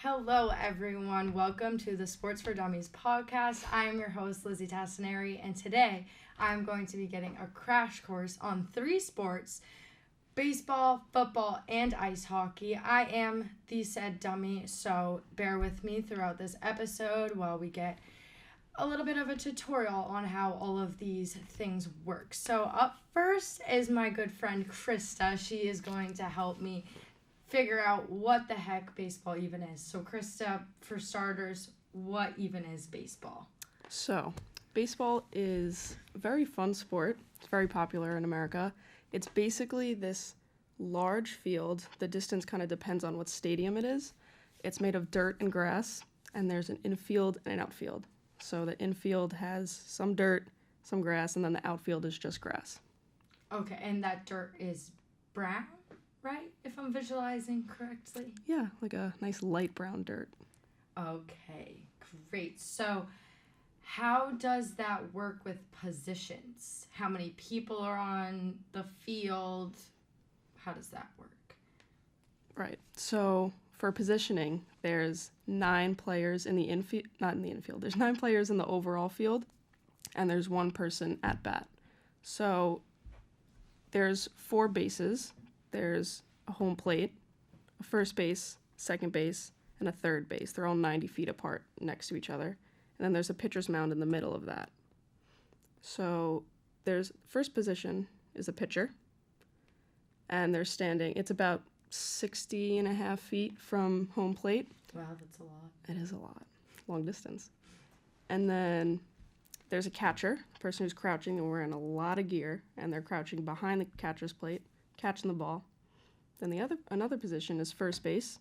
Hello, everyone. Welcome to the Sports for Dummies podcast. I am your host, Lizzie Tassinari, and today I'm going to be getting a crash course on 3 sports: baseball, football, and ice hockey. I am the said dummy, so bear with me throughout this episode while we get a little bit of a tutorial on how all of these things work. So up first is my good friend Krista. She is going to help me figure out what the heck baseball even is. So Krista, for starters, what even is baseball? So, baseball is a very fun sport. It's very popular in America. It's basically this large field. The distance kind of depends on what stadium it is. It's made of dirt and grass, and there's an infield and an outfield. So the infield has some dirt, some grass, and then the outfield is just grass. Okay, and that dirt is brown, right? If I'm visualizing correctly. Yeah, like a nice light brown dirt. Okay, great. So how does that work with positions? How many people are on the field? How does that work? Right. So for positioning, there's 9 players in the infield, not in the infield. There's 9 players in the overall field, and there's 1 person at bat. So there's 4 bases. There's a home plate, a first base, second base, and a third base. They're all 90 feet apart next to each other. And then there's a pitcher's mound in the middle of that. So there's first position is a pitcher, and they're standing. It's about 60 and a half feet from home plate. Wow, that's a lot. It is a lot. Long distance. And then there's a catcher, a person who's crouching and wearing a lot of gear, and they're crouching behind the catcher's plate, catching the ball. Then another position is first base.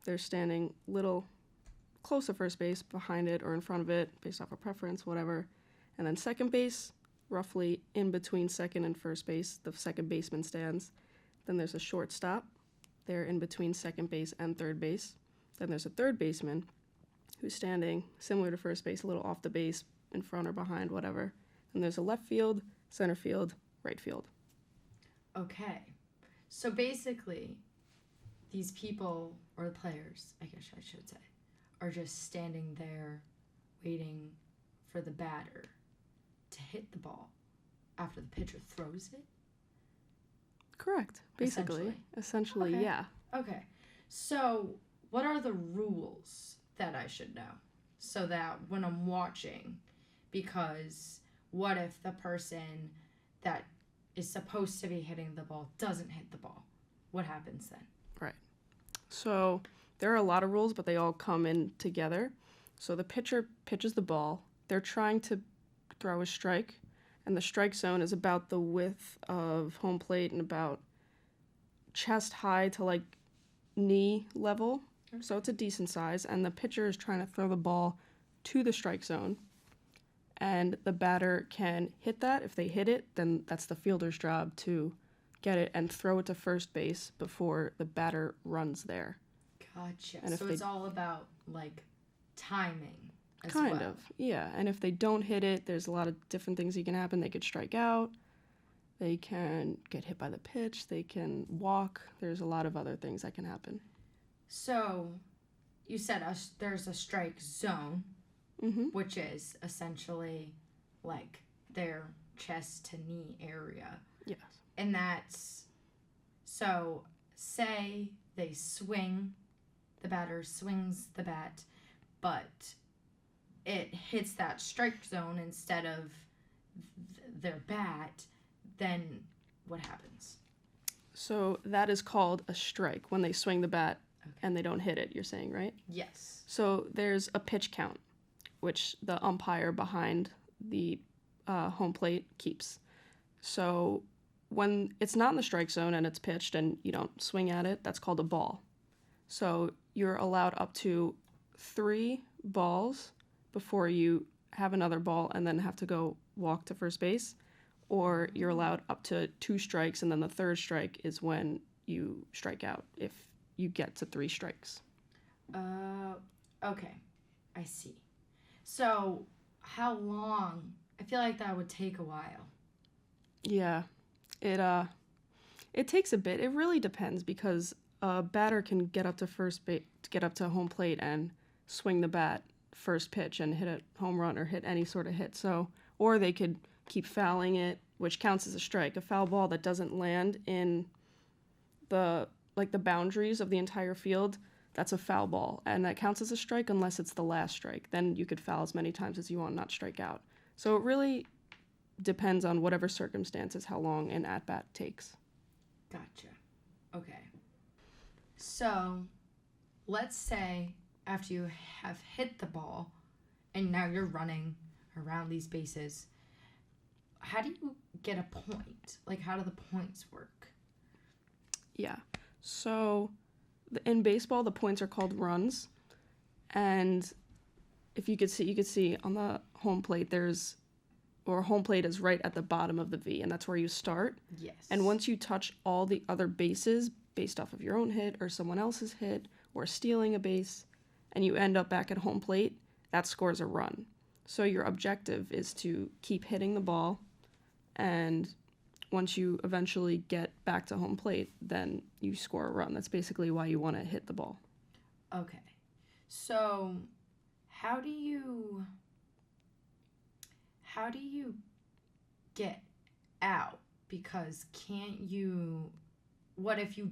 They're standing little close to first base, behind it or in front of it, based off of preference, whatever. And then second base, roughly in between second and first base, the second baseman stands. Then there's a shortstop. They're in between second base and third base. Then there's a third baseman who's standing similar to first base, a little off the base, in front or behind, whatever. And there's a left field, center field, right field. Okay. So basically, these people, or the players, I guess I should say, are just standing there waiting for the batter to hit the ball after the pitcher throws it? Correct. Basically. Essentially, okay. Yeah. Okay. So what are the rules that I should know so that when I'm watching, because what if the person that is supposed to be hitting the ball doesn't hit the ball? What happens then? Right. So there are a lot of rules, but they all come in together. So the pitcher pitches the ball. They're trying to throw a strike, and the strike zone is about the width of home plate and about chest high to like knee level. Okay. So it's a decent size, and the pitcher is trying to throw the ball to the strike zone. And the batter can hit that. If they hit it, then that's the fielder's job to get it and throw it to first base before the batter runs there. Gotcha. And So it's all about, like, timing as Kind well. of, yeah. And if they don't hit it, there's a lot of different things that can happen. They could strike out. They can get hit by the pitch. They can walk. There's a lot of other things that can happen. So you said there's a strike zone, Mm-hmm. which is essentially like their chest to knee area. Yes. And that's, so say they swing, the batter swings the bat, but it hits that strike zone instead of their bat, then what happens? So that is called a strike when they swing the bat Okay. and they don't hit it, you're saying, right? Yes. So there's a pitch count, which the umpire behind the home plate keeps. So when it's not in the strike zone and it's pitched and you don't swing at it, that's called a ball. So you're allowed up to 3 balls before you have another ball and then have to go walk to first base. Or you're allowed up to 2 strikes, and then the third strike is when you strike out if you get to 3 strikes. Okay. I see. So how long? I feel like that would take a while. Yeah, it takes a bit. It really depends because a batter can get up to get up to home plate and swing the bat first pitch and hit a home run or hit any sort of hit. So, or they could keep fouling it, which counts as a strike. A foul ball that doesn't land in the boundaries of the entire field, that's a foul ball, and that counts as a strike unless it's the last strike. Then you could foul as many times as you want, not strike out. So it really depends on whatever circumstances how long an at-bat takes. Gotcha. Okay. So let's say after you have hit the ball and now you're running around these bases, how do you get a point? Like, how do the points work? Yeah. So in baseball, the points are called runs. And if you could see on the home plate, home plate is right at the bottom of the V, and that's where you start. Yes. And once you touch all the other bases based off of your own hit or someone else's hit or stealing a base, and you end up back at home plate, that scores a run. So your objective is to keep hitting the ball, and once you eventually get back to home plate, then you score a run. That's basically why you want to hit the ball. Okay. So how do you get out? Because what if you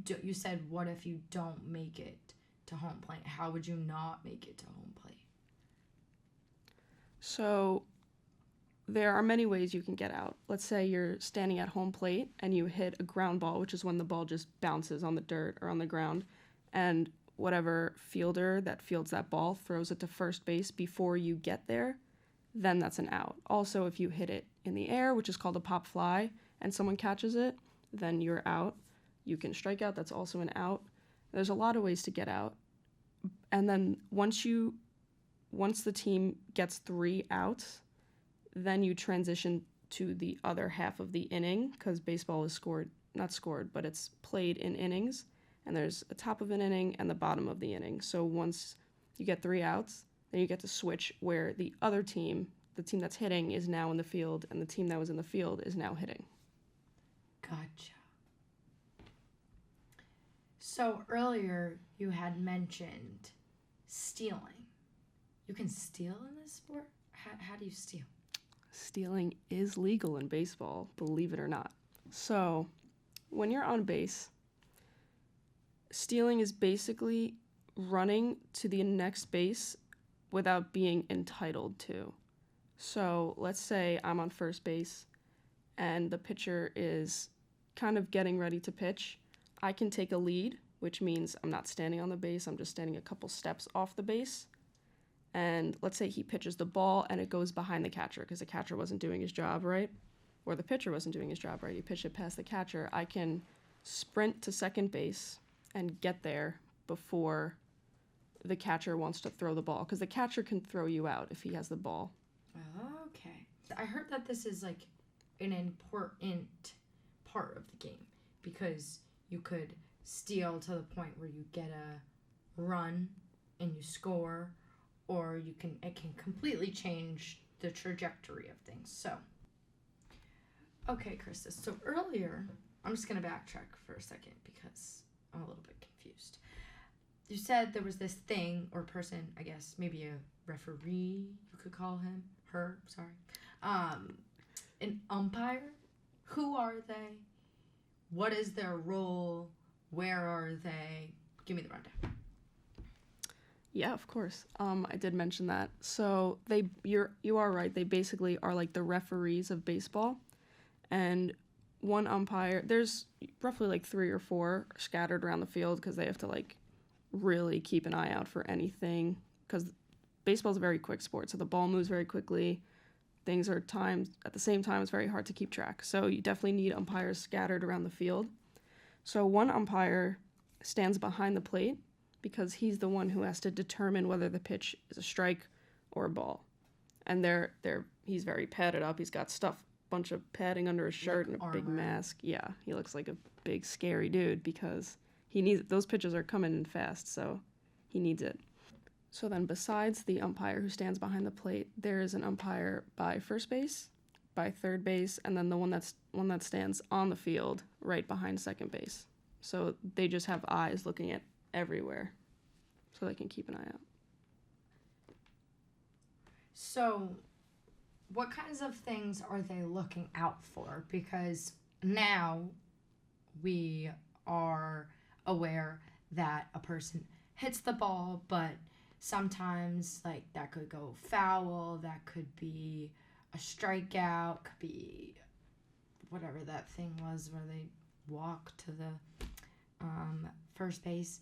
don't make it to home plate? How would you not make it to home plate? So there are many ways you can get out. Let's say you're standing at home plate and you hit a ground ball, which is when the ball just bounces on the dirt or on the ground, and whatever fielder that fields that ball throws it to first base before you get there, then that's an out. Also, if you hit it in the air, which is called a pop fly, and someone catches it, then you're out. You can strike out, that's also an out. There's a lot of ways to get out. And then once the team gets 3 outs, then you transition to the other half of the inning, because baseball is but it's played in innings, and there's a top of an inning and the bottom of the inning. So once you get 3 outs, then you get to switch where the other team, the team that's hitting, is now in the field, and the team that was in the field is now hitting. Gotcha. So earlier you had mentioned stealing. You can steal in this sport? How do you steal? Stealing is legal in baseball, believe it or not. So when you're on base, stealing is basically running to the next base without being entitled to. So let's say I'm on first base and the pitcher is kind of getting ready to pitch. I can take a lead, which means I'm not standing on the base, I'm just standing a couple steps off the base. And let's say he pitches the ball and it goes behind the catcher because the catcher wasn't doing his job right, or the pitcher wasn't doing his job right. He pitched it past the catcher. I can sprint to second base and get there before the catcher wants to throw the ball, because the catcher can throw you out if he has the ball. Okay. I heard that this is like an important part of the game, because you could steal to the point where you get a run and you score, or it can completely change the trajectory of things. So, okay, Krista. So earlier, I'm just going to backtrack for a second because I'm a little bit confused. You said there was this thing or person, I guess, maybe a referee, you could call her, an umpire. Who are they? What is their role? Where are they? Give me the rundown. Yeah, of course. I did mention that. So you are right. They basically are like the referees of baseball, and one umpire. There's roughly like 3 or 4 scattered around the field because they have to like really keep an eye out for anything, because baseball is a very quick sport, so the ball moves very quickly. Things are timed at the same time. It's very hard to keep track. So you definitely need umpires scattered around the field. So one umpire stands behind the plate because he's the one who has to determine whether the pitch is a strike or a ball. And he's very padded up. He's got bunch of padding under his shirt and a big mask. Yeah, he looks like a big scary dude because those pitches are coming in fast, so he needs it. So then besides the umpire who stands behind the plate, there is an umpire by first base, by third base, and then the one that stands on the field right behind second base. So they just have eyes looking at everywhere so they can keep an eye out. So what kinds of things are they looking out for? Because now we are aware that a person hits the ball, but sometimes like that could go foul, that could be a strikeout, could be whatever that thing was where they walk to the first base.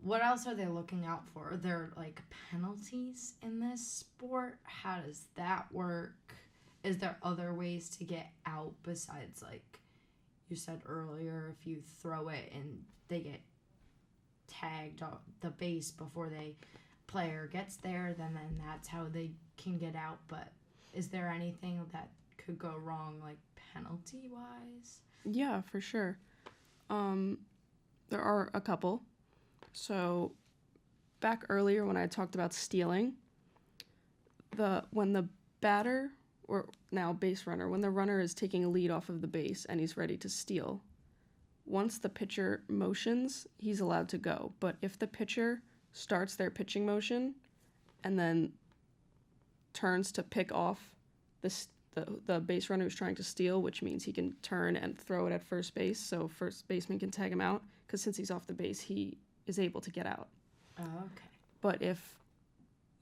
What else are they looking out for? Are there like penalties in this sport? How does that work? Is there other ways to get out besides like you said earlier, if you throw it and they get tagged on the base before the player gets there, then that's how they can get out. But is there anything that could go wrong, like penalty wise? Yeah, for sure. There are a couple. So back earlier when I talked about stealing, when the batter, or now base runner, when the runner is taking a lead off of the base and he's ready to steal, once the pitcher motions, he's allowed to go. But if the pitcher starts their pitching motion and then turns to pick off the base runner who's trying to steal, which means he can turn and throw it at first base, so first baseman can tag him out, because since he's off the base, he is able to get out. Oh, okay. But if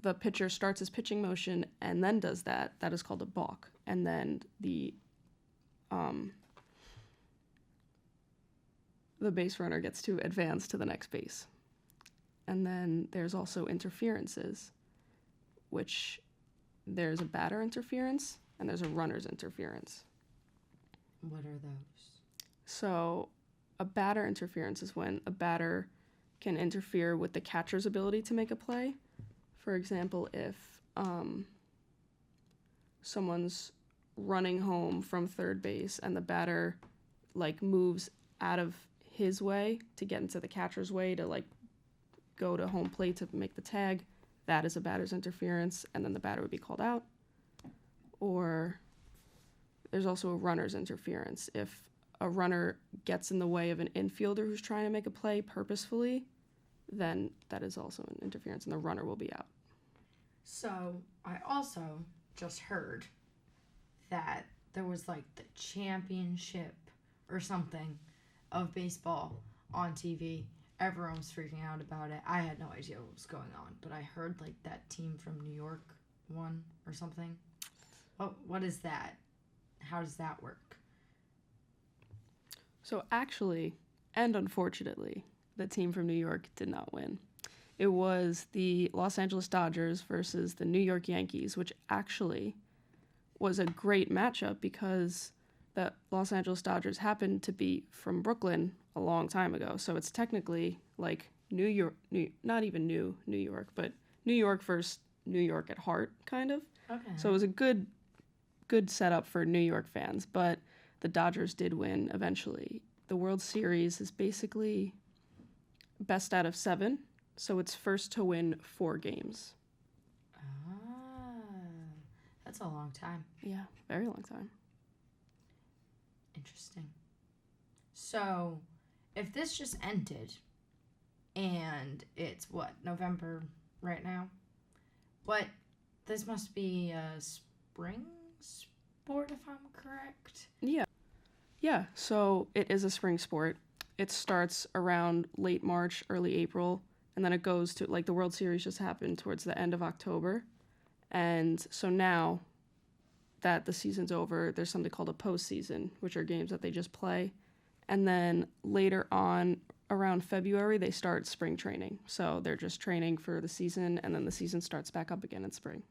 the pitcher starts his pitching motion and then does that, that is called a balk. And then the base runner gets to advance to the next base. And then there's also interferences, which there's a batter interference and there's a runner's interference. What are those? So a batter interference is when a batter can interfere with the catcher's ability to make a play. For example, if someone's running home from third base and the batter like moves out of his way to get into the catcher's way to like go to home plate to make the tag, that is a batter's interference, and then the batter would be called out. Or there's also a runner's interference. If a runner gets in the way of an infielder who's trying to make a play purposefully, then that is also an interference and the runner will be out. So I also just heard that there was like the championship or something of baseball on TV. Everyone was freaking out about it. I had no idea what was going on, but I heard like that team from New York won or something. What is that? How does that work? So actually, and unfortunately, the team from New York did not win. It was the Los Angeles Dodgers versus the New York Yankees, which actually was a great matchup because the Los Angeles Dodgers happened to be from Brooklyn a long time ago. So it's technically like New York, not even New York, but New York versus New York at heart, kind of. Okay. So it was a good setup for New York fans, but the Dodgers did win eventually. The World Series is basically best out of 7, so it's first to win 4 games. That's a long time. Yeah, very long time. Interesting. So, if this just ended, and it's November right now? This must be a spring sport, if I'm correct? Yeah, so it is a spring sport. It starts around late March, early April, and then it goes to, like, the World Series just happened towards the end of October. And so now that the season's over, there's something called a postseason, which are games that they just play. And then later on, around February, they start spring training. So they're just training for the season, and then the season starts back up again in spring.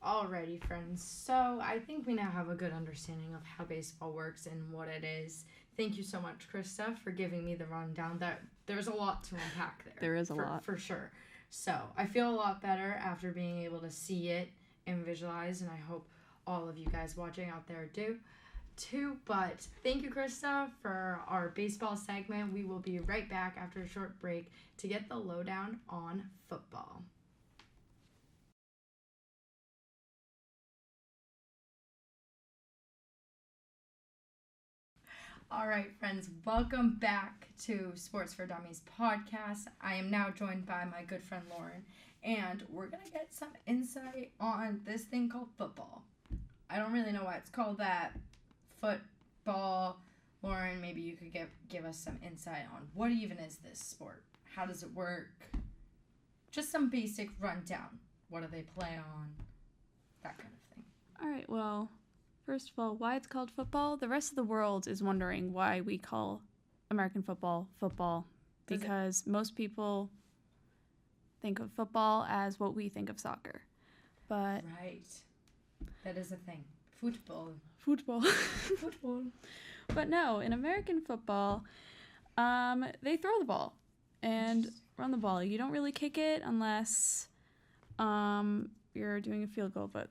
Alrighty, friends. So I think we now have a good understanding of how baseball works and what it is. Thank you so much, Krista, for giving me the rundown. There's a lot to unpack there. There is a lot. For sure. So I feel a lot better after being able to see it and visualize, and I hope all of you guys watching out there do too. But thank you, Krista, for our baseball segment. We will be right back after a short break to get the lowdown on football. All right, friends, welcome back to Sports for Dummies podcast. I am now joined by my good friend Lauren, and we're going to get some insight on this thing called football. I don't really know why it's called that. Football. Lauren, maybe you could give us some insight on what even is this sport? How does it work? Just some basic rundown. What do they play on? That kind of thing. All right, well, first of all, why it's called football? The rest of the world is wondering why we call American football football, because most people think of football as what we think of soccer. But right. That is a thing. Football. Football. But no, in American football, they throw the ball and run the ball. You don't really kick it unless you're doing a field goal, but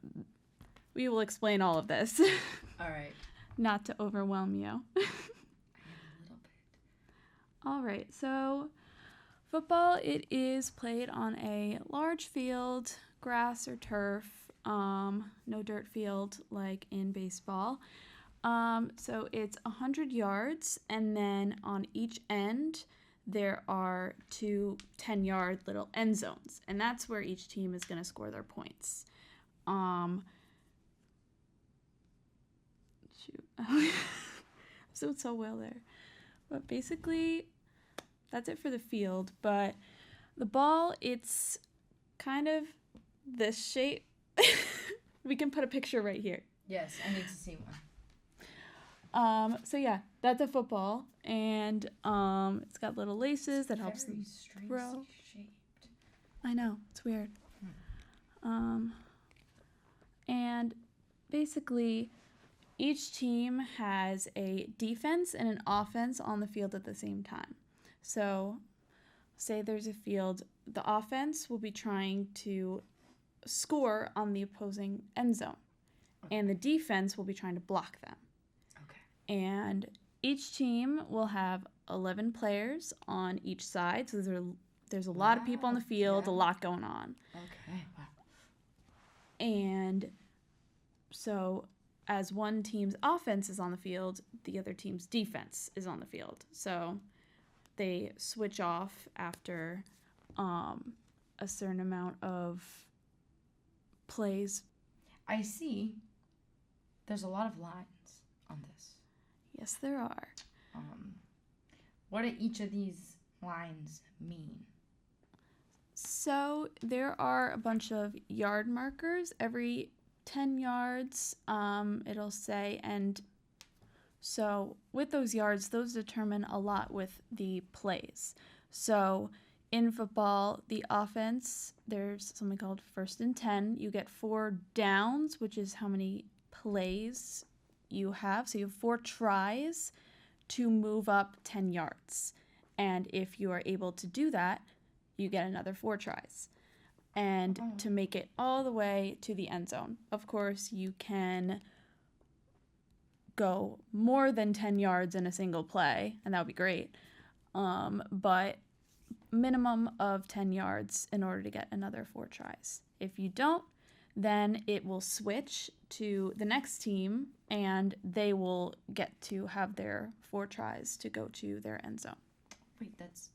we will explain all of this. All right. Not to overwhelm you. I am a little bit. All right, so football, it is played on a large field, grass or turf, no dirt field like in baseball. So it's 100 yards, and then on each end there are two 10-yard little end zones, and that's where each team is going to score their points. So well there. But basically, that's it for the field. But the ball, it's kind of this shape. We can put a picture right here. Yes, I need to see one. So yeah, that's a football, and it's got little laces that helps them throw. Shaped. I know, it's weird. And basically, each team has a defense and an offense on the field at the same time. So, say there's a field, the offense will be trying to score on the opposing end zone, and the defense will be trying to block them. Okay. And each team will have 11 players on each side, so there's a lot of people on the field, a lot going on. Okay. Wow. And so as one team's offense is on the field, the other team's defense is on the field. So they switch off after a certain amount of plays. I see. There's a lot of lines on this. Yes, there are. What do each of these lines mean? So there are a bunch of yard markers every 10 yards, it'll say, and so with those yards, those determine a lot with the plays. So in football, the offense, there's something called 1st and 10. You get 4 downs, which is how many plays you have. So you have 4 tries to move up 10 yards. And if you are able to do that, you get another 4 tries. And to make it all the way to the end zone. Of course, you can go more than 10 yards in a single play, and that would be great. But minimum of 10 yards in order to get another 4 tries. If you don't, then it will switch to the next team, and they will get to have their 4 tries to go to their end zone. Wait, that's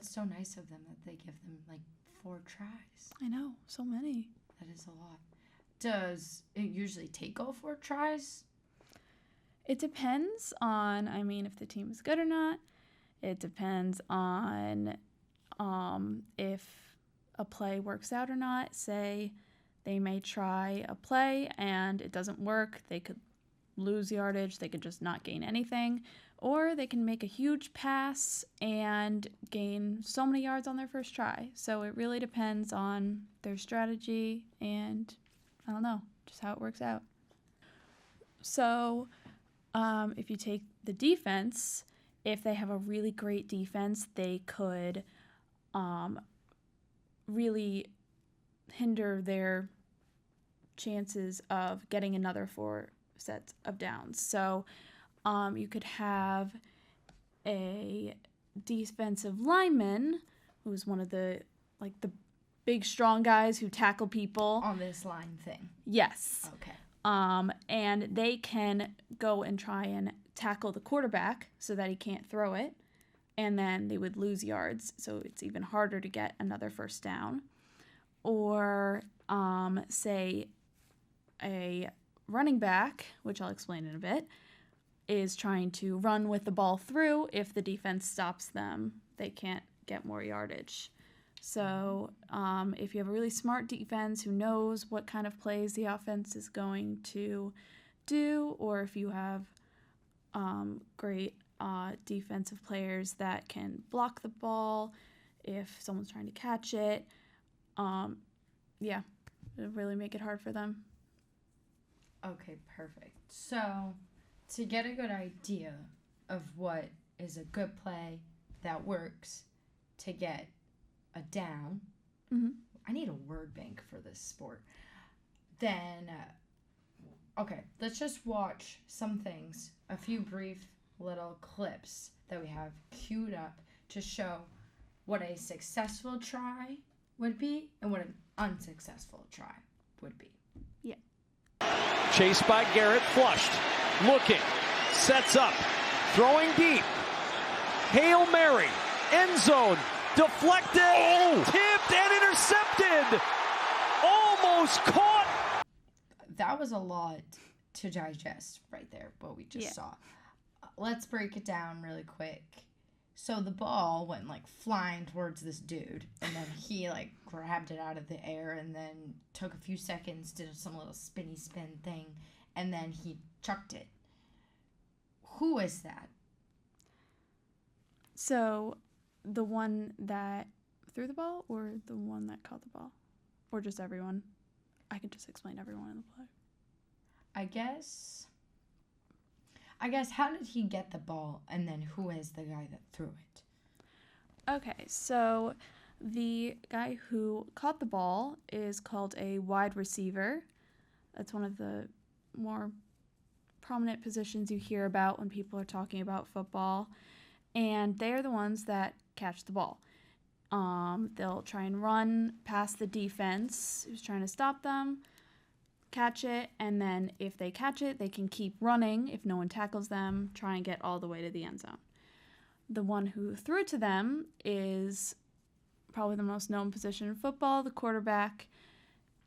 so nice of them that they give them, 4 tries. I know, so many. That is a lot. Does it usually take all 4 tries? It depends on, if the team is good or not. It depends on if a play works out or not. Say they may try a play and it doesn't work. They could lose yardage. They could just not gain anything. Or they can make a huge pass and gain so many yards on their first try. So it really depends on their strategy and, I don't know, just how it works out. So if you take the defense, if they have a really great defense, they could really hinder their chances of getting another 4 sets of downs. So you could have a defensive lineman who's one of the big strong guys who tackle people on this line thing. Yes. Okay. And they can go and try and tackle the quarterback so that he can't throw it, and then they would lose yards, so it's even harder to get another first down. Or say a running back, which I'll explain in a bit, is trying to run with the ball through. If the defense stops them, they can't get more yardage. So if you have a really smart defense who knows what kind of plays the offense is going to do, or if you have great defensive players that can block the ball if someone's trying to catch it, yeah, it'll really make it hard for them. Okay, perfect. So, to get a good idea of what is a good play that works to get a down, I need a word bank for this sport. Then, okay, let's just watch some things, a few brief little clips that we have queued up to show what a successful try would be and what an unsuccessful try would be. Yeah. Chased by Garrett, flushed, looking, sets up, throwing deep. Hail Mary, end zone, deflected, tipped, and intercepted. Almost caught. That was a lot to digest right there, what we just saw. Let's break it down really quick. So the ball went like flying towards this dude, and then he like grabbed it out of the air and then took a few seconds, did some little spinny spin thing, and then he chucked it. Who is that? So the one that threw the ball or the one that caught the ball? Or just everyone? I can just explain everyone in the play. I guess, how did he get the ball, and then who is the guy that threw it? Okay, so the guy who caught the ball is called a wide receiver. That's one of the more prominent positions you hear about when people are talking about football. And they are the ones that catch the ball. They'll try and run past the defense who's trying to stop them, catch it, and then if they catch it, they can keep running if no one tackles them, try and get all the way to the end zone. The one who threw it to them is probably the most known position in football, the quarterback.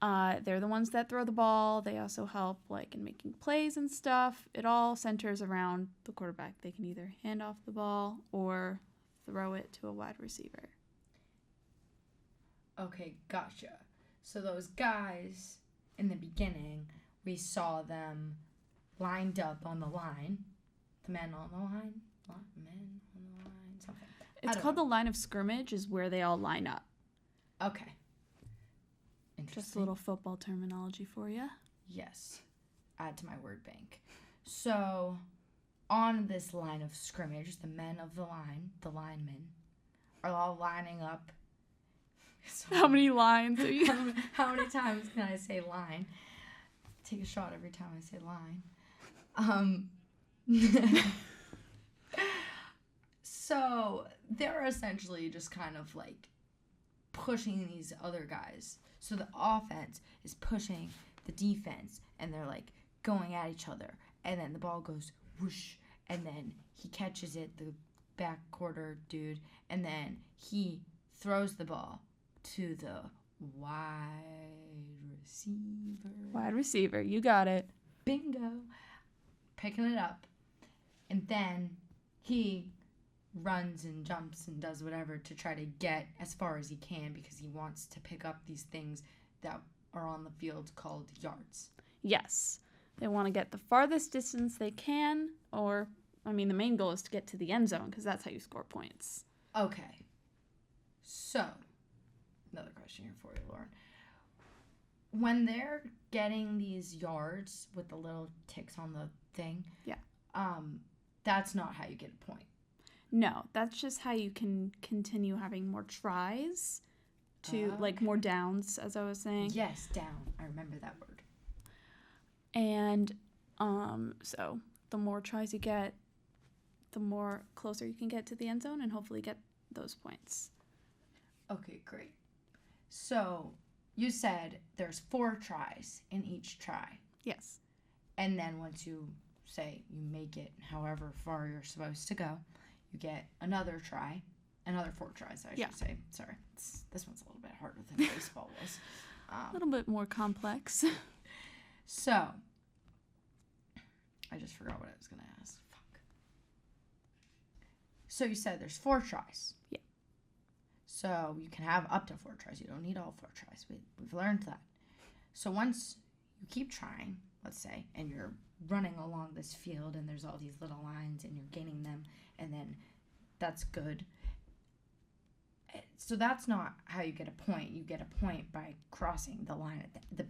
They're the ones that throw the ball. They also help like in making plays and stuff. It all centers around the quarterback. They can either hand off the ball or throw it to a wide receiver. Okay, gotcha. So those guys, in the beginning, we saw them lined up on the line. The men on the line? Men on the line? Something. It's called the line of scrimmage is where they all line up. Okay. Interesting. Just a little football terminology for you. Yes. Add to my word bank. So, on this line of scrimmage, the men of the line, the linemen, are all lining up. So, How many lines are you? how many times can I say line? Take a shot every time I say line. So, they're essentially just kind of like pushing these other guys. So the offense is pushing the defense, and they're like going at each other. And then the ball goes whoosh, and then he catches it, the back quarter dude, and then he throws the ball to the wide receiver. Wide receiver, you got it. Bingo. Picking it up. And then he runs and jumps and does whatever to try to get as far as he can because he wants to pick up these things that are on the field called yards. Yes. They want to get the farthest distance they can, or, I mean, the main goal is to get to the end zone because that's how you score points. Okay. So, another question here for you, Lauren. When they're getting these yards with the little ticks on the thing, that's not how you get a point. No, that's just how you can continue having more tries to, like, more downs, as I was saying. Yes, down. I remember that word. And so the more tries you get, the more closer you can get to the end zone and hopefully get those points. Okay, great. So you said there's 4 tries in each try. Yes. And then once you say you make it however far you're supposed to go, you get another 4 tries, I should say. Sorry, this one's a little bit harder than baseball was. A little bit more complex. So, I just forgot what I was going to ask. Fuck. So you said there's 4 tries. Yeah. So you can have up to 4 tries. You don't need all 4 tries. We've learned that. So once you keep trying, let's say, and you're running along this field and there's all these little lines and you're gaining them, and then that's good. So that's not how you get a point. You get a point by crossing the line at the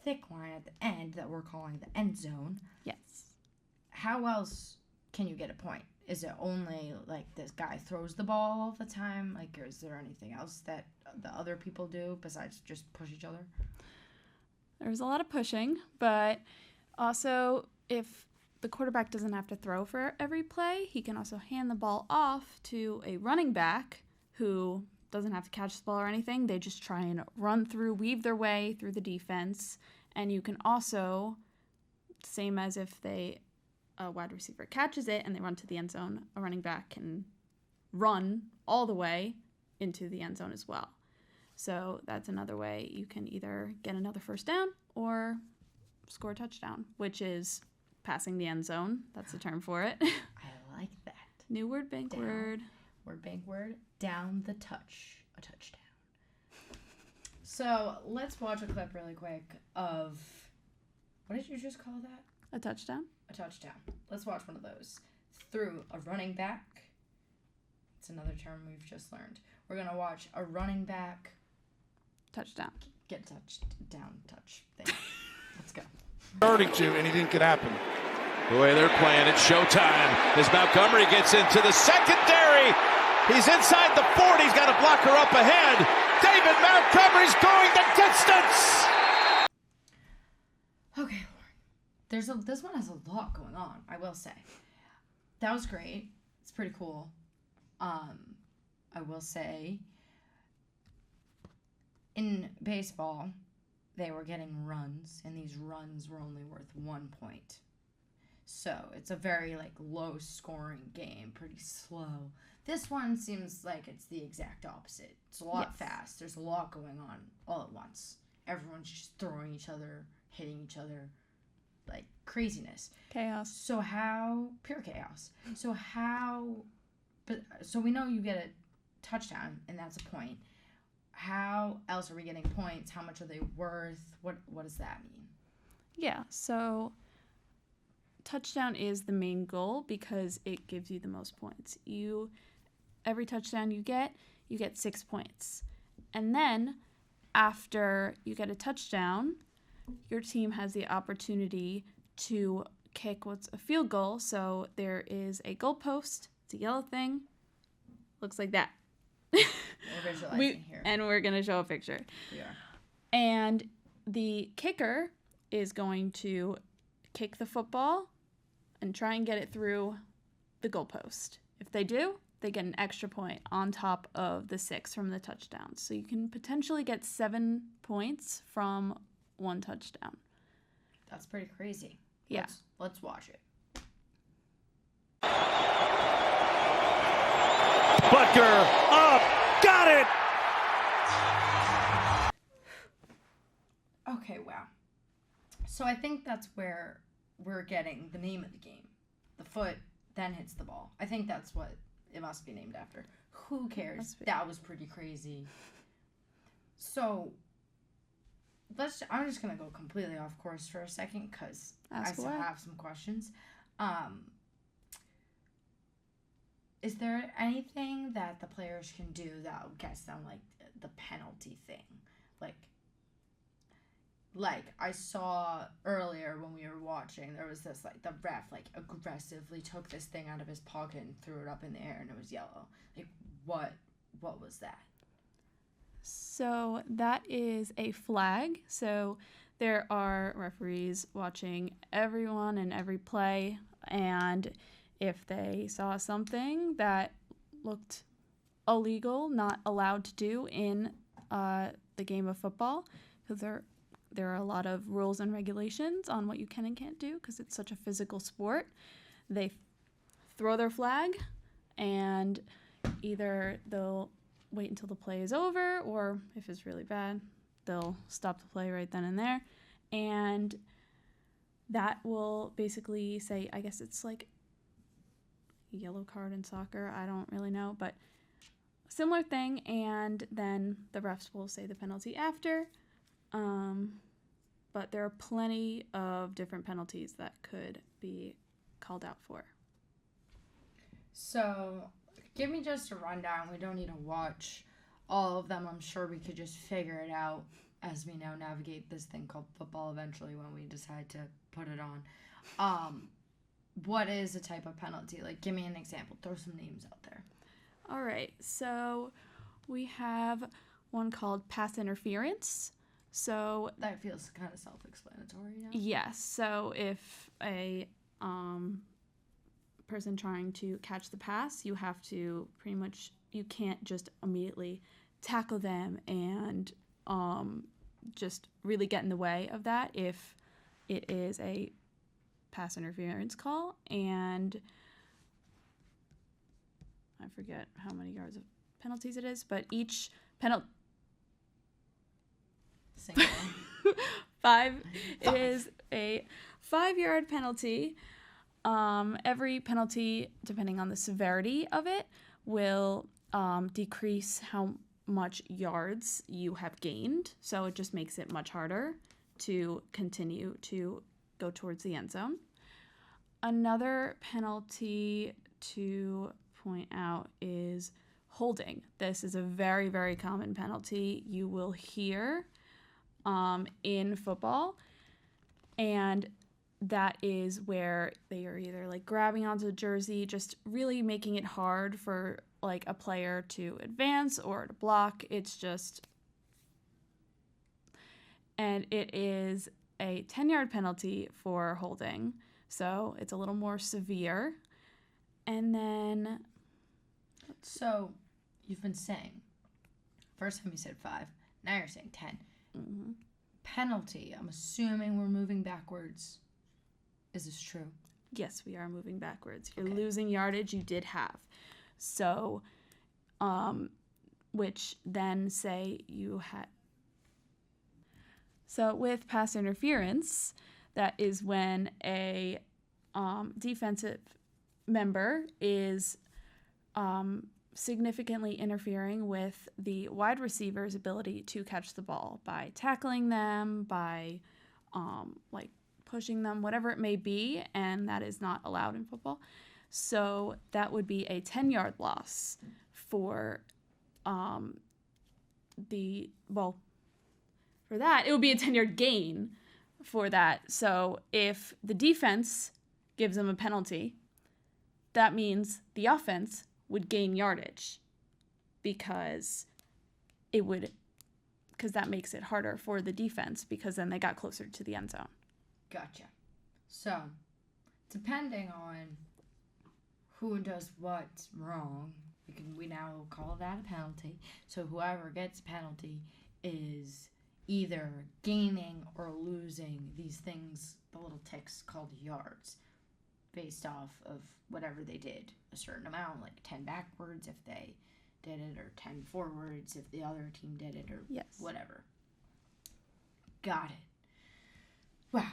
thick line at the end that we're calling the end zone. Yes. How else can you get a point? Is it only like this guy throws the ball all the time? Like, or is there anything else that the other people do besides just push each other? There's a lot of pushing, but also if the quarterback doesn't have to throw for every play, he can also hand the ball off to a running back who doesn't have to catch the ball or anything. They just try and weave their way through the defense. And you can also, same as if a wide receiver catches it and they run to the end zone, a running back can run all the way into the end zone as well. So that's another way you can either get another first down or score a touchdown, which is passing the end zone. That's the term for it. I like that. New word, bank word. Word, bank word. Down the touch. A touchdown. So let's watch a clip really quick of, what did you just call that? A touchdown. A touchdown. Let's watch one of those. Through a running back. It's another term we've just learned. We're going to watch a running back Touchdown. get touchdown touch thing. Let's go. 32, anything could happen. The way they're playing, it's showtime as Montgomery gets into the secondary. He's inside the 40. He's got a blocker up ahead. David Montgomery's going the distance. Okay, Lauren. This one has a lot going on, I will say. That was great. It's pretty cool. I will say, in baseball, they were getting runs, and these runs were only worth 1 point. So it's a very low-scoring game, pretty slow. This one seems like it's the exact opposite. It's a lot fast. There's a lot going on all at once. Everyone's just throwing each other, hitting each other, like craziness. Chaos. So pure chaos. So we know you get a touchdown, and that's a point. How else are we getting points? How much are they worth? What does that mean? Yeah, so touchdown is the main goal because it gives you the most points. Every touchdown you get 6 points. And then after you get a touchdown, your team has the opportunity to kick what's a field goal. So there is a goalpost. It's a yellow thing. Looks like that. We're visualizing here. And we're going to show a picture. We are. And the kicker is going to kick the football and try and get it through the goalpost. If they do, they get an extra point on top of the 6 from the touchdown. So you can potentially get 7 points from one touchdown. That's pretty crazy. Yeah. Let's watch it. Butker up, got it. Okay, wow. So I think that's where we're getting the name of the game. The foot then hits the ball. I think that's what it must be named after. Who cares? That was pretty crazy. So I'm just gonna go completely off course for a second because I still have some questions. Is there anything that the players can do that gets them the penalty thing? Like I saw earlier when we were watching, there was this the ref aggressively took this thing out of his pocket and threw it up in the air and it was yellow. What was that? So that is a flag. So there are referees watching everyone and every play, and if they saw something that looked illegal, not allowed to do in the game of football, because there are a lot of rules and regulations on what you can and can't do because it's such a physical sport. They throw their flag, and either they'll wait until the play is over, or if it's really bad, they'll stop the play right then and there. And that will basically say, I guess it's like a yellow card in soccer. I don't really know, but similar thing. And then the refs will say the penalty after. But there are plenty of different penalties that could be called out for. So, give me just a rundown. We don't need to watch all of them. I'm sure we could just figure it out as we now navigate this thing called football eventually when we decide to put it on. What is a type of penalty? Like, give me an example. Throw some names out there. All right. So we have one called pass interference. So that feels kind of self-explanatory now. Yes. So if a person trying to catch the pass, you have to pretty much, you can't just immediately tackle them and just really get in the way of that if it is a pass interference call. And I forget how many yards of penalties it is, but each penalty single five. It is a 5-yard penalty. Every penalty, depending on the severity of it, will decrease how much yards you have gained. So it just makes it much harder to continue to go towards the end zone. Another penalty to point out is holding. This is a very, very common penalty you will hear in football, and that is where they are either like grabbing onto the jersey, just really making it hard for like a player to advance or to block. It's just, and it is a 10-yard penalty for holding, so it's a little more severe. And then, so you've been saying, first time you said 5, now you're saying 10. mm-hmm. Penalty, I'm assuming we're moving backwards. Is this true? Yes, we are moving backwards. You're Okay. losing yardage you did have. So, which then say you had. So with pass interference, that is when a defensive member is significantly interfering with the wide receiver's ability to catch the ball by tackling them, by like pushing them, whatever it may be, and that is not allowed in football. So that would be a 10-yard loss for for that, it would be a 10-yard gain for that. So if the defense gives them a penalty, that means the offense would gain yardage because that makes it harder for the defense because then they got closer to the end zone. Gotcha. So, depending on who does what's wrong, we now call that a penalty. So whoever gets a penalty is either gaining or losing these things, the little ticks called yards, based off of whatever they did. A certain amount, like 10 backwards if they did it, or 10 forwards if the other team did it, or Yes. whatever. Got it. Wow.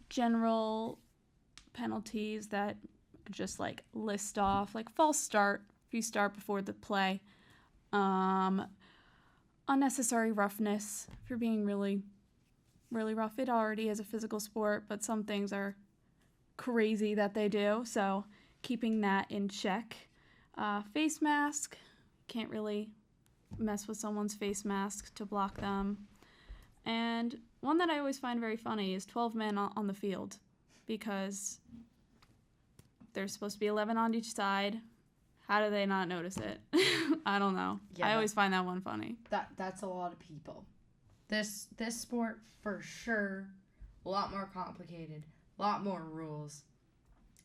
General penalties that just like list off, like false start if you start before the play, unnecessary roughness if you're being really, really rough. It already is a physical sport, but some things are crazy that they do, so keeping that in check. Face mask, can't really mess with someone's face mask to block them. And one that I always find very funny is 12 men on the field, because there's supposed to be 11 on each side. How do they not notice it? I don't know. Yeah, I always find that one funny. That's a lot of people. This sport for sure, a lot more complicated, a lot more rules.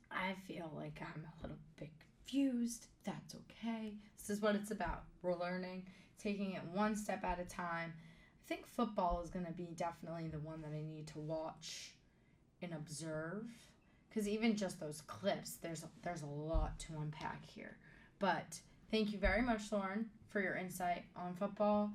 I feel like I'm a little bit confused. That's okay. This is what it's about. We're learning, taking it one step at a time. I think football is going to be definitely the one that I need to watch and observe. Because even just those clips, there's a lot to unpack here. But thank you very much, Lauren, for your insight on football.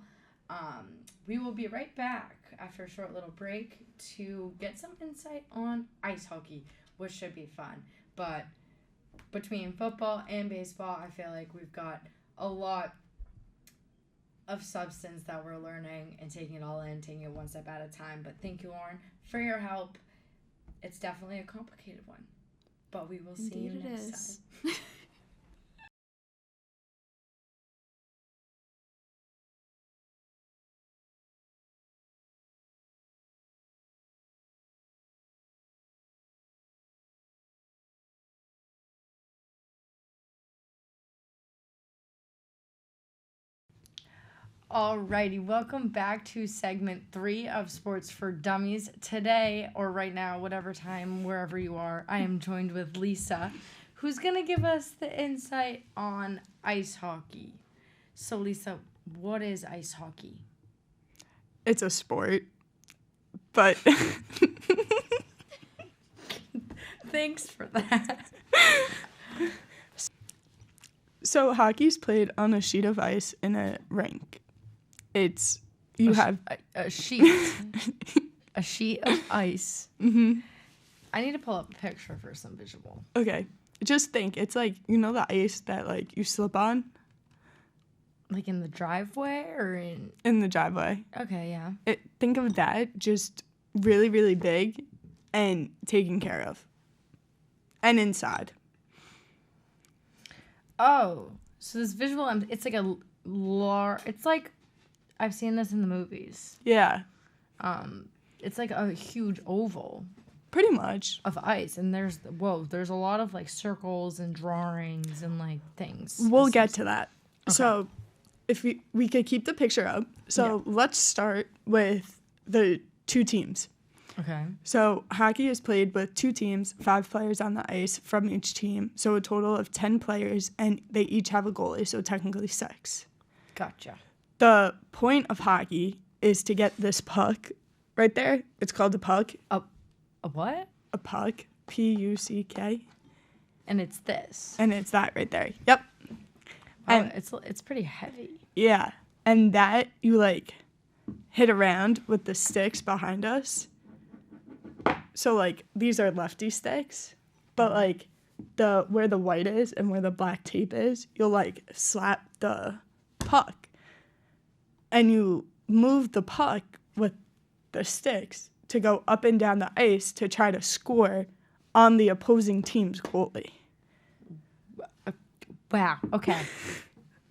We will be right back after a short little break to get some insight on ice hockey, which should be fun. But between football and baseball, I feel like we've got a lot of substance that we're learning and taking it all in, taking it one step at a time. But thank you, Lauren, for your help. It's definitely a complicated one, but we will see you next time. Alrighty, welcome back to segment 3 of Sports for Dummies. Today, or right now, whatever time, wherever you are, I am joined with Lisa, who's going to give us the insight on ice hockey. So, Lisa, what is ice hockey? It's a sport, but... Thanks for that. So, hockey's played on a sheet of ice in a rink. It's, you have... A sheet. A sheet of ice. Mm-hmm. I need to pull up a picture for some visual. Okay. Just think, it's like, you know the ice that, like, you slip on? Like in the driveway or in... In the driveway. Okay, yeah. Think of that, just really, really big and taken care of. And inside. Oh, so this visual, it's like it's like, I've seen this in the movies. Yeah. It's like a huge oval Pretty much. of ice, and there's a lot of like circles and drawings and like things. We'll get to that. Okay. So, if we could keep the picture up. So, let's start with the two teams. Okay. So, hockey is played with two teams, 5 players on the ice from each team. So, a total of 10 players, and they each have a goalie, so technically 6. Gotcha. The point of hockey is to get this puck right there. It's called a puck. A what? A puck. P-U-C-K. And it's this. And it's that right there. Yep. Wow, And it's pretty heavy. yeah. And that you like hit around with the sticks behind us. So like these are lefty sticks, but like where the white is and where the black tape is, you'll like slap the puck. And you move the puck with the sticks to go up and down the ice to try to score on the opposing team's goalie. Wow. Okay.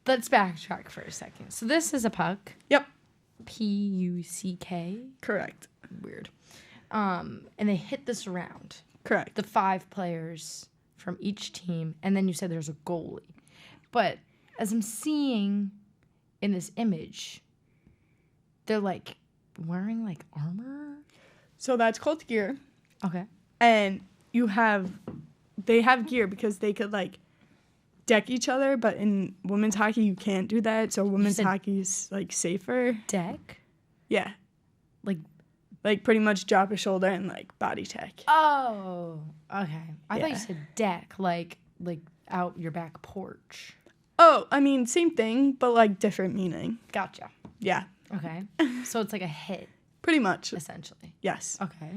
Let's backtrack for a second. So this is a puck. Yep. P-U-C-K. Correct. Weird. And they hit this around. Correct. The 5 players from each team, and then you said there's a goalie. But as I'm seeing in this image, they're like wearing like armor. So that's called gear. Okay. And they have gear because they could like deck each other, but in women's hockey you can't do that. So women's hockey's like safer. Deck? Yeah. Like pretty much drop a shoulder and like body tech. oh, okay. I thought you Yeah. said deck, like out your back porch. Oh, I mean same thing, but like different meaning. Gotcha. Yeah. Okay. So it's like a hit, Pretty much. essentially. Yes. Okay.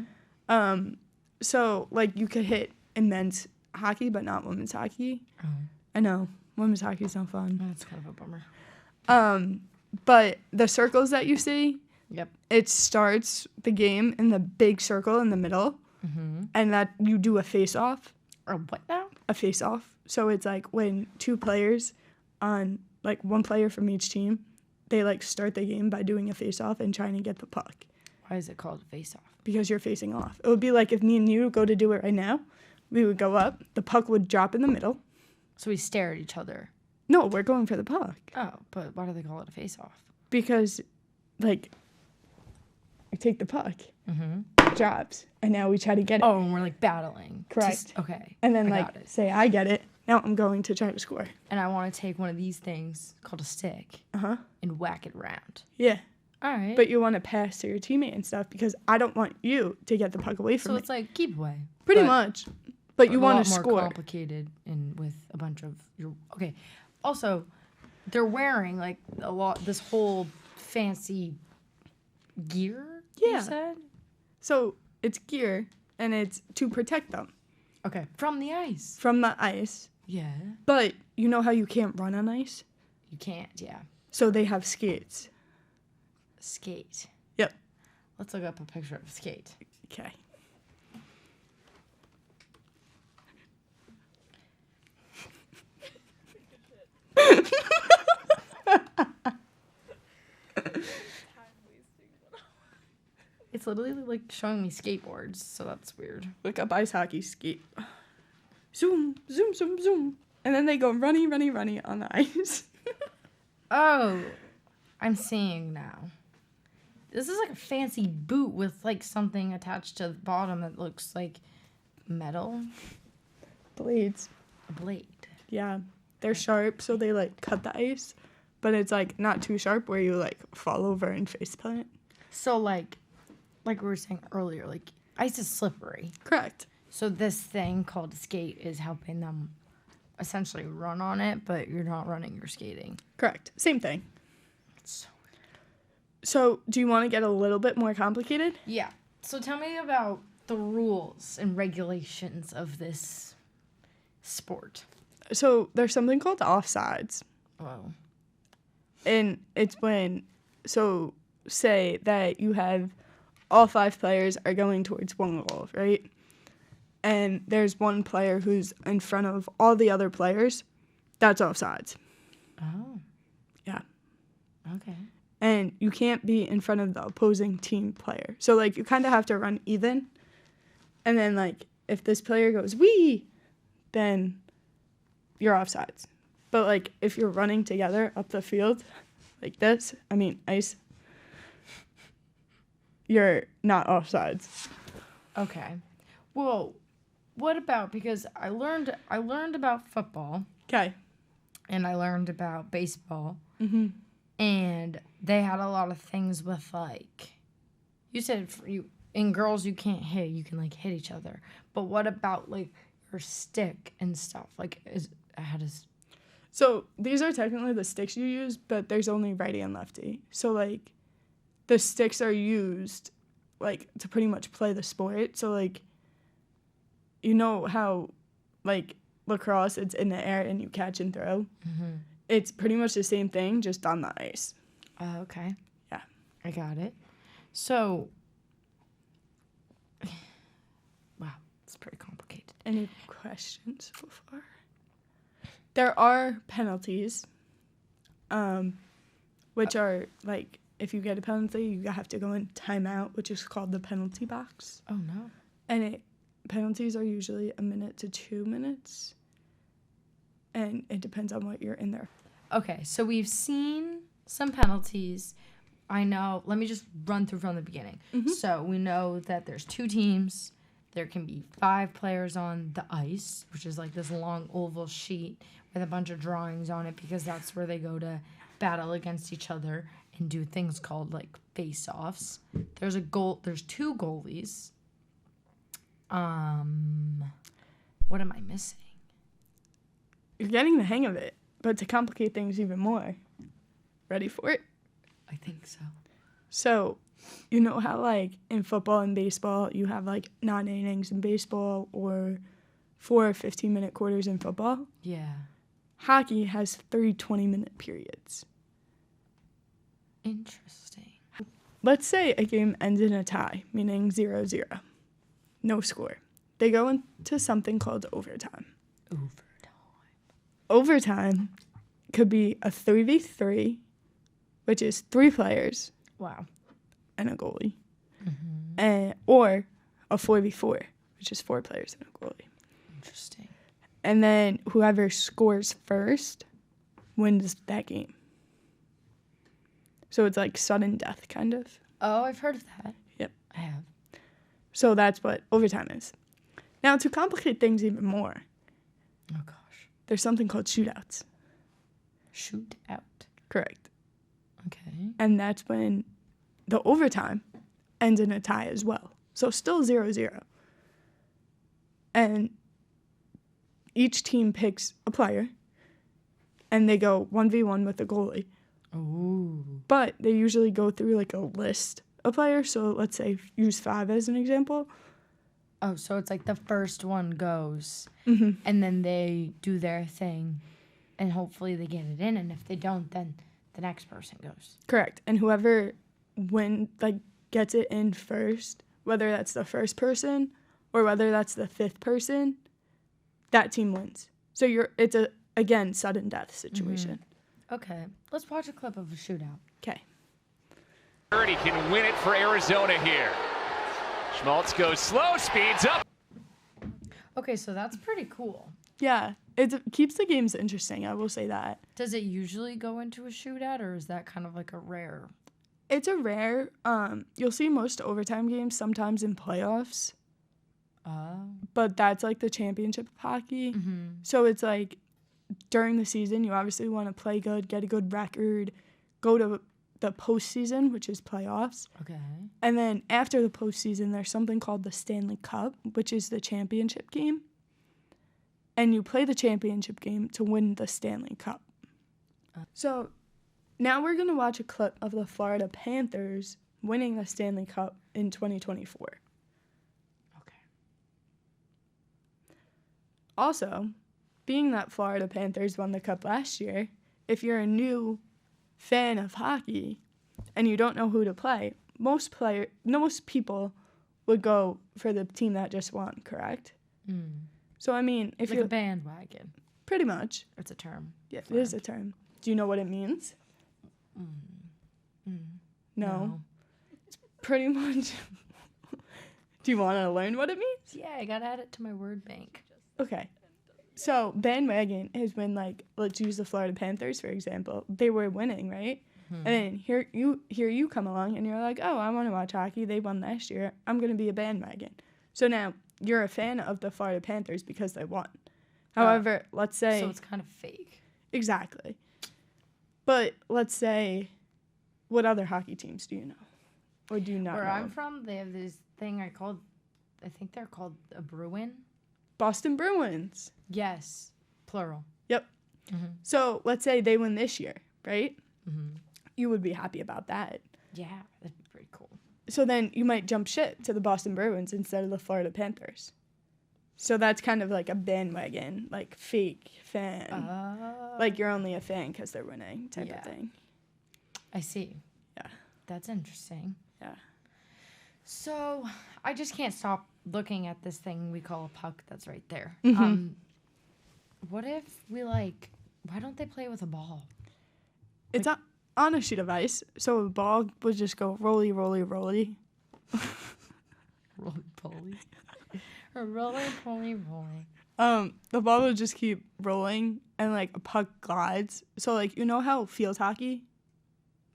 So like you could hit in men's hockey, but not women's hockey. Oh, I know. Women's hockey's no fun. that's kind of a bummer. But the circles that you see, Yep. it starts the game in the big circle in the middle, and that you do a face-off. Or what now? A face-off. So it's like when 2 players on, like 1 player from each team, they like start the game by doing a face-off and trying to get the puck. Why is it called face off? Because you're facing off. It would be like if me and you go to do it right now, we would go up, the puck would drop in the middle. So we stare at each other. No, we're going for the puck. Oh, but why do they call it a face off? Because, like, you take the puck, it drops, and now we try to get it. Oh, and we're like battling. Correct. Okay. And then, I like, got it. say I get it. Now I'm going to try to score. And I want to take one of these things called a stick Uh-huh. and whack it around. Yeah. All right. but you want to pass to your teammate and stuff because I don't want you to get the puck away from so me. it's like keep away. Pretty much. But you want to more score. complicated and with a bunch of your okay. Also, they're wearing like this whole fancy gear. Yeah. You said? So it's gear, and it's to protect them Okay. From the ice. from the ice. Yeah. But you know how you can't run on ice? You can't. Yeah. So they have skates. Skate. Yep. Let's look up a picture of skate. Okay. It's literally like showing me skateboards, so that's weird. Look up ice hockey skate. Zoom, zoom, zoom, zoom. And then they go runny, runny, runny on the ice. Oh, I'm seeing now. This is like a fancy boot with like something attached to the bottom that looks like metal. Blades. A blade. Yeah. They're sharp, so they like cut the ice. But it's like not too sharp where you like fall over and face plant. So like we were saying earlier, like ice is slippery. Correct. So this thing called skate is helping them essentially run on it, but you're not running, you're skating. Correct. Same thing. So So do you want to get a little bit more complicated? yeah. So tell me about the rules and regulations of this sport. So there's something called offsides. Whoa. And it's when, so say that you have all 5 players are going towards one goal, right? And there's one player who's in front of all the other players. That's offsides. Oh. Yeah. Okay. And you can't be in front of the opposing team player. So, like, you kind of have to run even. And then, like, if this player goes, wee, then you're offsides. But, like, if you're running together up the field like this, ice, you're not offsides. Okay. Well, what about, because I learned about football Okay. and I learned about baseball. Mm-hmm. And they had a lot of things with like, you said in girls you can't hit, you can like hit each other. But what about like your stick and stuff? Like how does? So these are technically the sticks you use, but there's only righty and lefty. So like the sticks are used like to pretty much play the sport. So like you know how like lacrosse, it's in the air and you catch and throw. Mm-hmm. It's pretty much the same thing, just on the ice. Okay. Yeah. I got it. So, wow, it's pretty complicated. Any questions so far? There are penalties, which are like if you get a penalty, you have to go in timeout, which is called the penalty box. Oh no. And penalties are usually 1 minute to 2 minutes, and it depends on what you're in there. Okay, so we've seen some penalties. I know. Let me just run through from the beginning. Mm-hmm. So we know that there's 2 teams. There can be 5 players on the ice, which is like this long oval sheet with a bunch of drawings on it because that's where they go to battle against each other and do things called like face-offs. There's 2 goalies. What am I missing? You're getting the hang of it, but to complicate things even more, ready for it? I think so. So, you know how like in football and baseball, you have like 9 innings in baseball or 4 15-minute quarters in football? Yeah. Hockey has 3 20-minute periods. Interesting. Let's say a game ends in a tie, meaning 0-0. No score. They go into something called overtime. Overtime could be a 3v3, which is 3 players. Wow. And a goalie. Mm-hmm. Or a 4v4, which is 4 players and a goalie. Interesting. And then whoever scores first wins that game. So it's like sudden death, kind of. Oh, I've heard of that. Yep. I have. So that's what overtime is. Now, to complicate things even more, Oh, gosh. there's something called shootouts. Shoot out. Correct. Okay. And that's when the overtime ends in a tie as well. So still 0-0. And each team picks a player, and they go 1v1 with the goalie. Ooh. But they usually go through like a list of players. So let's say use 5 as an example. Oh, so it's like the first one goes, Mm-hmm. and then they do their thing, and hopefully they get it in. And if they don't, then the next person goes. Correct. And whoever gets it in first, whether that's the first person or whether that's the 5th person, that team wins. So it's a, again, sudden death situation. Okay, let's watch a clip of a shootout. Okay. He can win it for Arizona here. Schmaltz goes slow, speeds up. Okay, so that's pretty cool. Yeah. It keeps the games interesting, I will say that. Does it usually go into a shootout, or is that kind of like a rare? It's a rare, you'll see most overtime games sometimes in playoffs, but that's like the championship of hockey. Mm-hmm. So it's like during the season, you obviously want to play good, get a good record, go to the postseason, which is playoffs. Okay. And then after the postseason, there's something called the Stanley Cup, which is the championship game. And you play the championship game to win the Stanley Cup. So now we're going to watch a clip of the Florida Panthers winning the Stanley Cup in 2024. Okay. Also, being that Florida Panthers won the Cup last year, if you're a new fan of hockey and you don't know who to play, most people would go for the team that just won, correct? So, I mean, if Like you're a bandwagon. pretty much, It's a term. yeah, it is a term. Do you know what it means? No. It's pretty much. Do you want to learn what it means? Yeah, I gotta add it to my word bank. Okay. So bandwagon is when, like, let's use the Florida Panthers for example. They were winning, right? And then here you come along and you're like, oh, I want to watch hockey. They won last year. I'm gonna be a bandwagon. So now you're a fan of the Florida Panthers because they won. However, let's say So it's kind of fake. exactly. But let's say, what other hockey teams do you know, or do you not Where know? I'm from, they have this thing I think they're called a Bruin. Boston Bruins. Yes, plural. Yep. Mm-hmm. So let's say they win this year, right? You would be happy about that. Yeah, that'd be pretty cool. So then you might jump ship to the Boston Bruins instead of the Florida Panthers. So that's kind of like a bandwagon, like fake fan. Like you're only a fan because they're winning type of thing. I see. Yeah. That's interesting. Yeah. So I just can't stop looking at this thing we call a puck that's right there. What if why don't they play with a ball? It's on a sheet of ice, so a ball would just go rolly, rolly, rolly. Roly poly. Roly poly roly. The ball would just keep rolling, and like a puck glides. So like, you know how field hockey?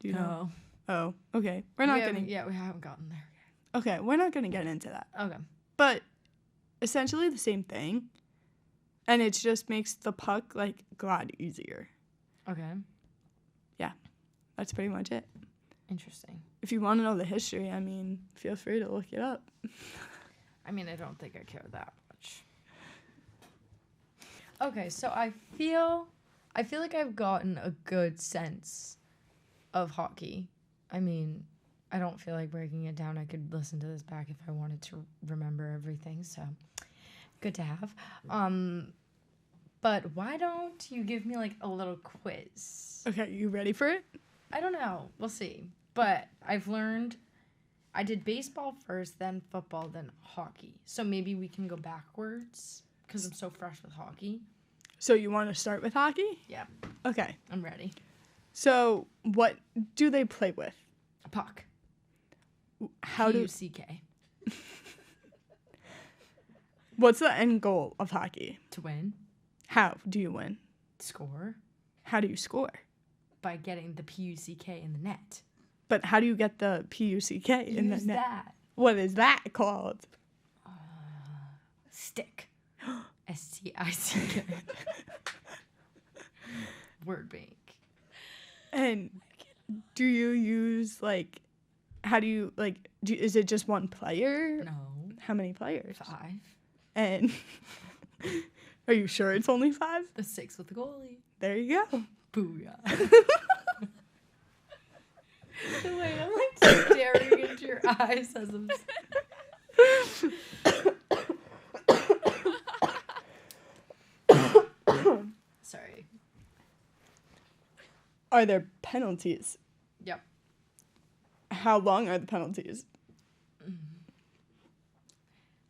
Do you know? Oh, okay. We haven't gotten there yet. Okay, we're not gonna get into that. Okay. But essentially the same thing, and it just makes the puck like glide easier. Okay. Yeah, that's pretty much it. Interesting. If you want to know the history, I mean, feel free to look it up. I mean, I don't think I care that much. Okay, so I feel like I've gotten a good sense of hockey. I mean, I don't feel like breaking it down. I could listen to this back if I wanted to remember everything, so good to have. But why don't you give me like a little quiz? Okay, you ready for it? I don't know. We'll see. But I've learned I did baseball first, then football, then hockey. So maybe we can go backwards because I'm so fresh with hockey. So you want to start with hockey? Yeah, Okay. I'm ready. So what do they play with? A puck. How do? P-U-C-K. What's the end goal of hockey? To win. How do you win? Score. How do you score? By getting the P-U-C-K in the net. But how do you get the P-U-C-K in the Use net? that. What is that called? Stick. S-T-I-C-K. Word bank. And do you use like How do you, like, is it just one player? No. How many players? 5. And are you sure it's only 5? The 6 with the goalie. There you go. Booyah. The way I'm like staring into your eyes as I'm. Sorry. Are there penalties? Yep. How long are the penalties?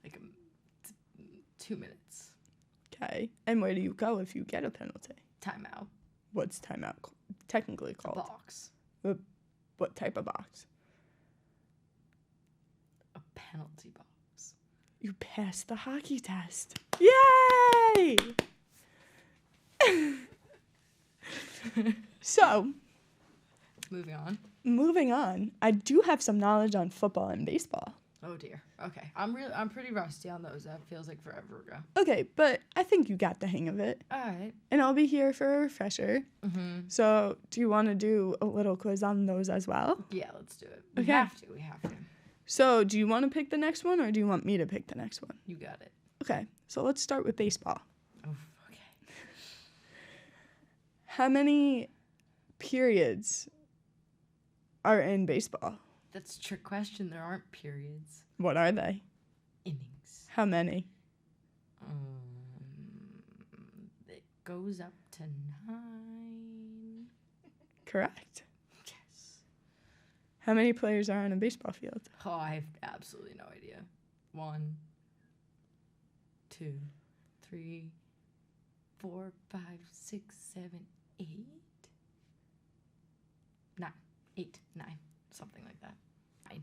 Like 2 minutes. Okay. And where do you go if you get a penalty? Timeout. What's timeout technically called? Box. What type of box? A penalty box. You passed the hockey test. Yay! So, moving on. I do have some knowledge on football and baseball. Oh dear. Okay. I'm pretty rusty on those. That feels like forever ago. Okay, but I think you got the hang of it. All right. And I'll be here for a refresher. Mm-hmm. So, do you want to do a little quiz on those as well? Yeah, let's do it. Okay. We have to. So, do you want to pick the next one or do you want me to pick the next one? You got it. Okay, so let's start with baseball. Oh, okay. How many periods are in baseball? That's a trick question. There aren't periods. What are they? Innings. How many? It goes up to 9. Correct. Yes. How many players are on a baseball field? Oh, I have absolutely no idea. 1, 2, 3, 4, 5, 6, 7, 8. 9. 8, 9. Something like that. 9.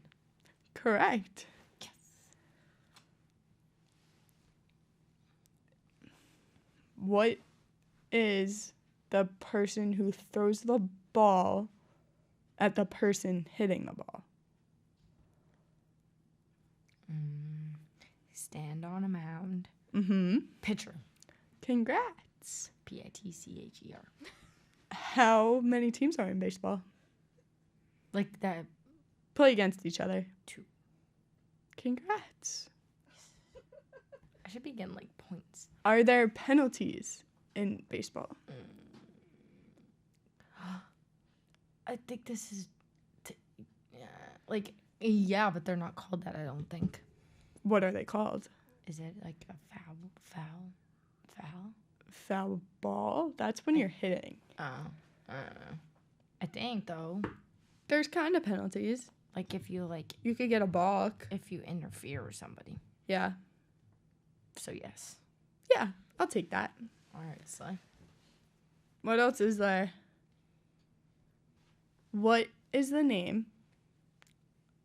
Correct. Yes. What is the person who throws the ball at the person hitting the ball? Stand on a mound. Mm-hmm. Pitcher. Congrats. Pitcher. How many teams are in baseball? Like that. Play against each other. 2. Congrats. I should be getting like points. Are there penalties in baseball? I think this is, yeah, but they're not called that. I don't think. What are they called? Is it like a foul? Foul ball? That's when you're hitting. I don't know. I think though, There's kind of penalties. like if you You could get a balk. if you interfere with somebody. Yeah. So yes. Yeah, I'll take that. All right, Sly. What else is there? What is the name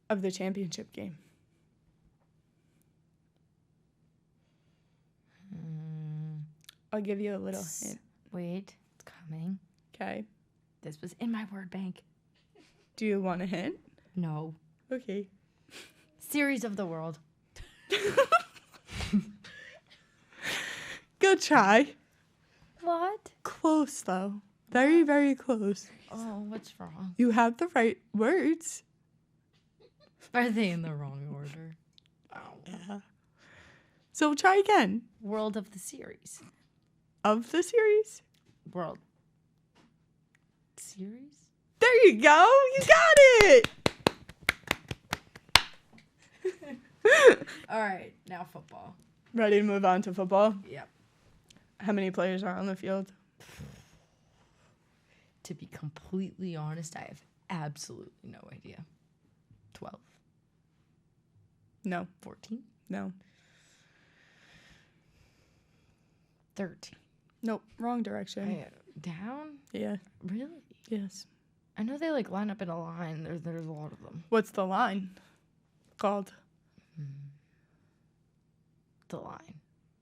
of the championship game? I'll give you a little hint. Wait, it's coming. Okay. This was in my word bank. Do you want a hint? No. Okay. Series of the world. Good try. What? Close, though. Very, very close. Oh, what's wrong? You have the right words. Are they in the wrong order? Oh. Yeah. So try again. World of the series. Of the series? World. Series? There you go. You got it. All right, now football. Ready to move on to football? Yep. How many players are on the field? To be completely honest, I have absolutely no idea. 12. No. 14. No. 13. Nope. Wrong direction. Down? Yeah. Really? Yes. I know they line up in a line. There's a lot of them. What's the line called? The line.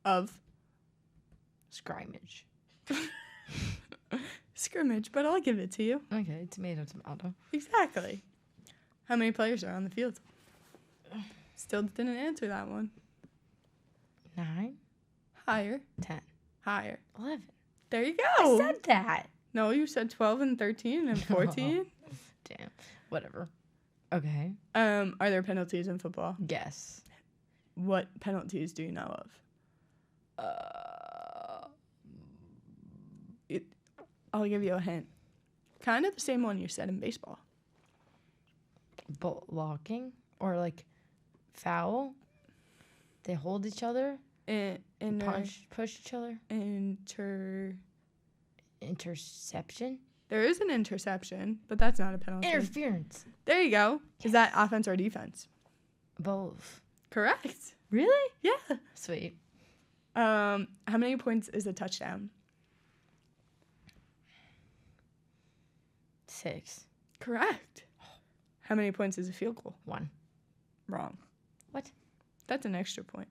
Of? Scrimmage. Scrimmage, but I'll give it to you. Okay, tomato. Exactly. How many players are on the field? Still didn't answer that one. 9. Higher. 10. Higher. 11. There you I go. said that. No, you said 12 and 13 and 14. Damn. Whatever. Okay. Are there penalties in football? Yes. What penalties do you know of? I'll give you a hint. Kind of the same one you said in baseball. Blocking or like foul. They hold each other. Push each other. Interception. There is an interception, but that's not a penalty. Interference. There you go. Yes. Is that offense or defense? Both. Correct. Really? Yeah. Sweet. How many points is a touchdown? 6. Correct. How many points is a field goal? 1. Wrong. What? That's an extra point.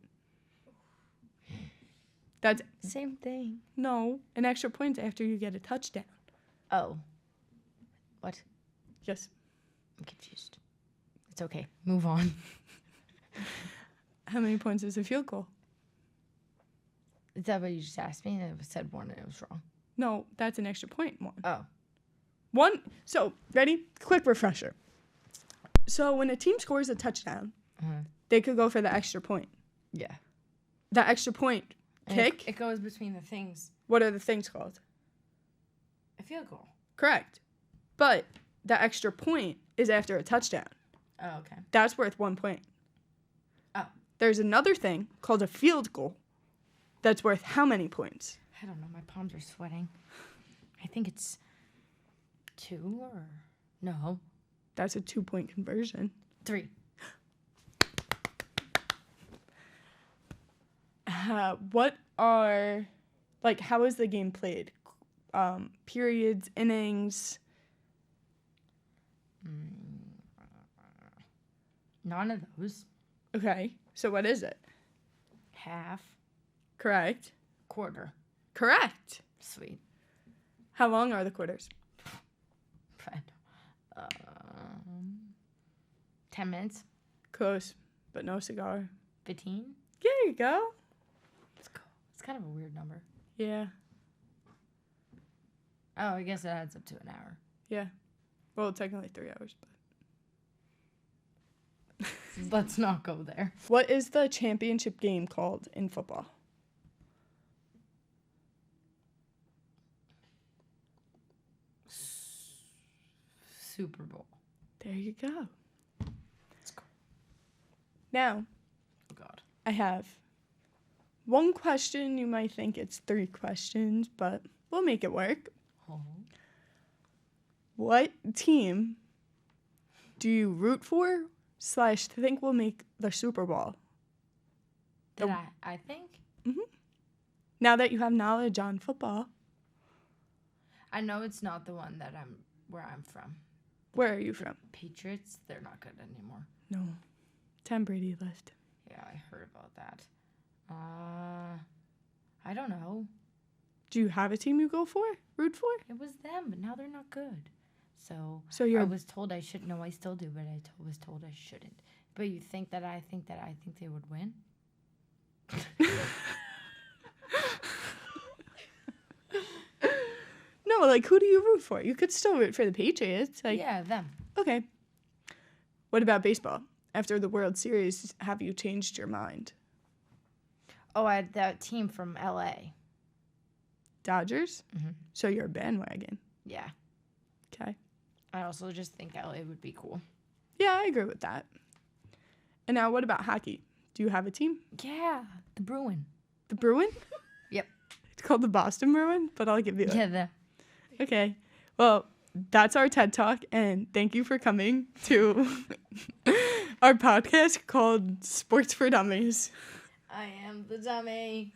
That's same thing. No, an extra point after you get a touchdown. Oh. What? Yes. I'm confused. It's okay. Move on. How many points is a field goal? Is that what you just asked me? I said 1 and it was wrong. No, that's an extra point. 1. Oh. 1. So, ready? Quick refresher. So, when a team scores a touchdown, they could go for the extra point. Yeah. The extra point kick? It goes between the things. What are the things called? A field goal. Correct. But the extra point is after a touchdown. Oh, okay. That's worth 1 point. Oh. There's another thing called a field goal that's worth how many points? I don't know. My palms are sweating. I think it's 2 or... No. That's a 2-point conversion. 3. What are... Like, how is the game played? Periods, innings... None of those. Okay, so what is it? Half. Correct. Quarter. Correct. Sweet. How long are the quarters? 10 minutes. Close, but no cigar. 15. There you go. Let's go. It's kind of a weird number. Yeah. Oh, I guess it adds up to an hour. Yeah. Well, technically 3 hours, but... Let's not go there. What is the championship game called in football? Super Bowl. There you go. Let's go. Now, Oh, God. I have 1 question. You might think it's 3 questions, but we'll make it work. Oh. What team do you root for / think will make the Super Bowl? Did I think? Now that you have knowledge on football. I know it's not the one that where I'm from. Where are you from? Patriots, they're not good anymore. No. Tom Brady left. Yeah, I heard about that. I don't know. Do you have a team you root for? It was them, but now they're not good. So you're... I was told I should. No, I still do, but I was told I shouldn't. But you think that I think they would win? No, like, who do you root for? You could still root for the Patriots. Like, yeah, them. Okay. What about baseball? After the World Series, have you changed your mind? Oh, I had that team from L.A. Dodgers? Mm-hmm. So you're a bandwagon. Yeah. Okay. I also just think L.A. would be cool. Yeah, I agree with that. And now what about hockey? Do you have a team? Yeah, the Bruin. The Bruin? Yep. It's called the Boston Bruin, but I'll give you Yeah, the... Okay. Well, that's our TED Talk, and thank you for coming to our podcast called Sports for Dummies. I am the dummy.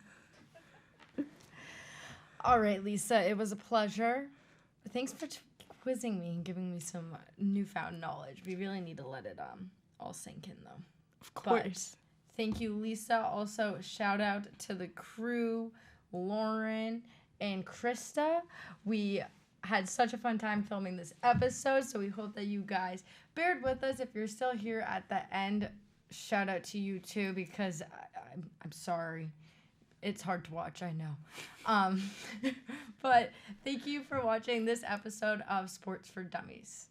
All right, Lisa, it was a pleasure. Thanks for quizzing me and giving me some newfound knowledge. We really need to let it all sink in, though. Of course. But thank you, Lisa. Also, shout out to the crew, Lauren and Krista. We had such a fun time filming this episode, so we hope that you guys bared with us. If you're still here at the end, shout out to you too, because I'm sorry. It's hard to watch, I know. But thank you for watching this episode of Sports for Dummies.